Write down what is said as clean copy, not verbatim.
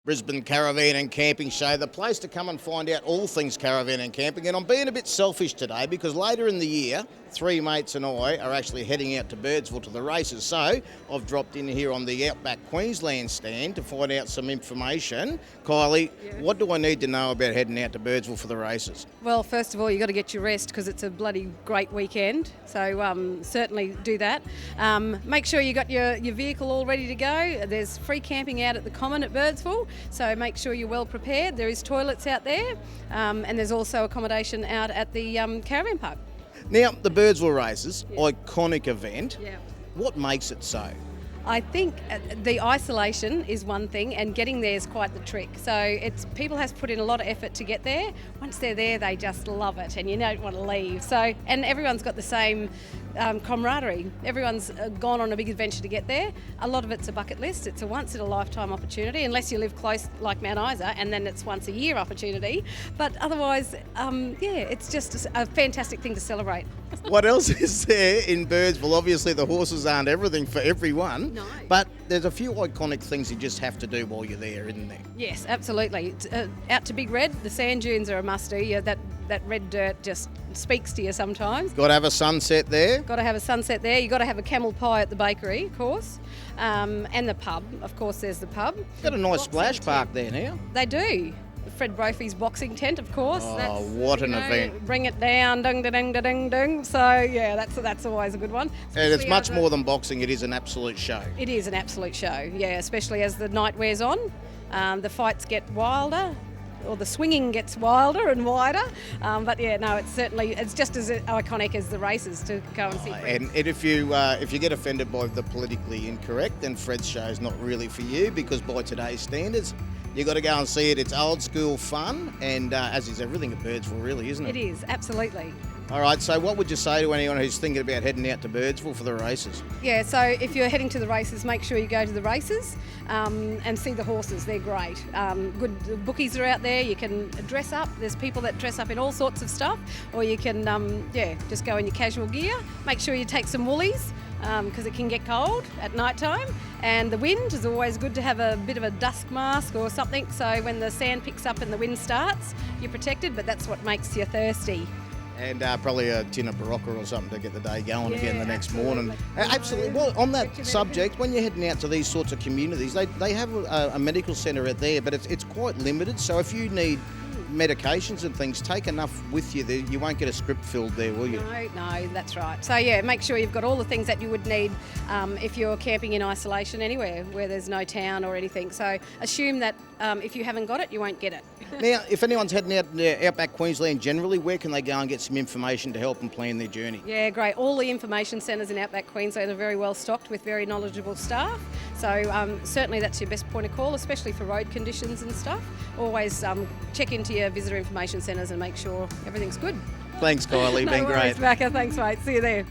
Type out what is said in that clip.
Brisbane Caravan and Camping Show, the place to come and find out all things caravan and camping. And I'm being a bit selfish today because later in the year, three mates and I are actually heading out to Birdsville to the races. So I've dropped in here on the Outback Queensland stand to find out some information. Kylie, what do I need to know about heading out to Birdsville for the races? Well, first of all, you've got to get your rest because it's a bloody great weekend. So certainly do that. Make sure you got your vehicle all ready to go. There's free camping out at the Common at Birdsville. So make sure you're well prepared. There is toilets out there and there's also accommodation out at the Caravan Park. Now, the Birdsville races, iconic event. Yeah. What makes it so? I think the isolation is one thing and getting there is quite the trick. So people have to put in a lot of effort to get there. Once they're there, they just love it and you don't want to leave. So, and everyone's got the same camaraderie. Everyone's gone on a big adventure to get there. A lot of it's a bucket list. It's a once in a lifetime opportunity unless you live close like Mount Isa, and then it's once a year opportunity. But otherwise, it's just a fantastic thing to celebrate. What else is there in Birdsville? Obviously the horses aren't everything for everyone. No. But there's a few iconic things you just have to do while you're there, isn't there? Yes, absolutely. Out to Big Red, the sand dunes are a must-do. That red dirt just speaks to you sometimes. Got to have a sunset there. Got to have a sunset there. You've got to have a camel pie at the bakery, of course, and the pub. Of course, there's the pub. Got a nice splash park there now. They do. Fred Brophy's boxing tent, of course. Oh, what an event. Bring it down, dung, da, dung, da, dung, dung. So, yeah, that's always a good one. And it's much more than boxing, it is an absolute show. It is an absolute show, yeah, especially as the night wears on. The fights get wilder, or the swinging gets wilder and wider. But yeah, no, it's just as iconic as the races to go and see Fred. And if you get offended by the politically incorrect, then Fred's show is not really for you, because by today's standards, you've got to go and see it. It's old school fun, and as is everything at Birdsville, really, isn't it? It is, absolutely. All right, so what would you say to anyone who's thinking about heading out to Birdsville for the races? Yeah, so if you're heading to the races, make sure you go to the races and see the horses. They're great. Good bookies are out there. You can dress up. There's people that dress up in all sorts of stuff, or you can, just go in your casual gear. Make sure you take some woolies, because it can get cold at night time, and the wind is always good to have a bit of a dusk mask or something, so when the sand picks up and the wind starts, you're protected, but that's what makes you thirsty. And probably a tin of Barocca or something to get the day going again the next morning. Absolutely. Absolutely. Well, on that subject, when you're heading out to these sorts of communities, they have a medical centre out there, but it's quite limited, so if you need medications and things, take enough with you there. You won't get a script filled there, will you? No, that's right. So yeah, make sure you've got all the things that you would need if you're camping in isolation anywhere where there's no town or anything. So assume that if you haven't got it, you won't get it. Now, if anyone's heading out Outback Queensland generally, where can they go and get some information to help them plan their journey? Yeah, great. All the information centres in Outback Queensland are very well stocked with very knowledgeable staff. So certainly that's your best point of call, especially for road conditions and stuff. Always check into your visitor information centres and make sure everything's good. Thanks, Kylie. No Been worries, great. Becca. Thanks, mate. See you there.